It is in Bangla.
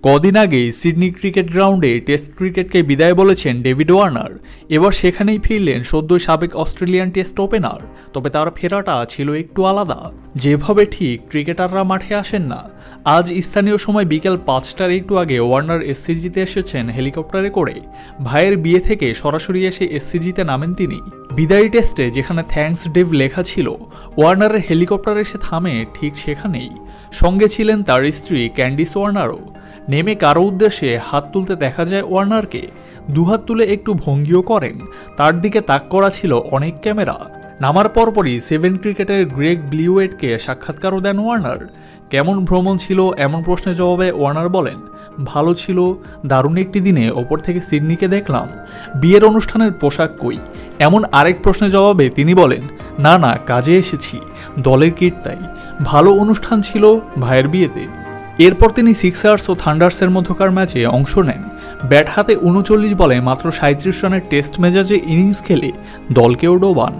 কদিন আগেই সিডনি ক্রিকেট গ্রাউন্ডে টেস্ট ক্রিকেটকে বিদায় বলেছেন ডেভিড ওয়ার্নার। এবার সেখানেই ফিরলেন সদ্য সাবেক অস্ট্রেলিয়ান টেস্ট ওপেনার। তবে তার ফেরাটা ছিল একটু আলাদা, যেভাবে ঠিক ক্রিকেটাররা মাঠে আসেন না। আজ স্থানীয় সময় বিকেল 5টার একটু আগে ওয়ার্নার এসসিজিতে এসেছেন হেলিকপ্টারে করে। ভাইয়ের বিয়ে থেকে সরাসরি এসে এসসিজিতে নামেন তিনি। বিদায়ী টেস্টে যেখানে থ্যাঙ্কস ডেভ লেখা ছিল, ওয়ার্নারের হেলিকপ্টার এসে থামে ঠিক সেখানেই। সঙ্গে ছিলেন তার স্ত্রী ক্যান্ডিস ওয়ার্নারও। নেমে কারো উদ্দেশ্যে হাত তুলতে দেখা যায় ওয়ার্নারকে। দুহাত তুলে একটু ভঙ্গিও করেন। তার দিকে তাক করা ছিল অনেক ক্যামেরা। নামার পরপরই 7 ক্রিকেটের গ্রেগ ব্লিউয়েটকে সাক্ষাৎকারও দেন ওয়ার্নার। কেমন ভ্রমণ ছিল এমন প্রশ্নের জবাবে ওয়ার্নার বলেন, ভালো ছিল, দারুণ একটি দিনে ওপর থেকে সিডনিকে দেখলাম। বিয়ের অনুষ্ঠানের পোশাক কই? এমন আরেক প্রশ্নের জবাবে তিনি বলেন, না কাজে এসেছি, দলের কিট তাই। ভালো অনুষ্ঠান ছিল ভাইয়ের বিয়েতে। এরপর তিনি সিক্সার্স ও থান্ডার্সের মধ্যকার ম্যাচে অংশ নেন। ব্যাট হাতে 39 বলে মাত্র 37 রানের টেস্ট মেজাজে ইনিংস খেলে দলকেও ডোবান।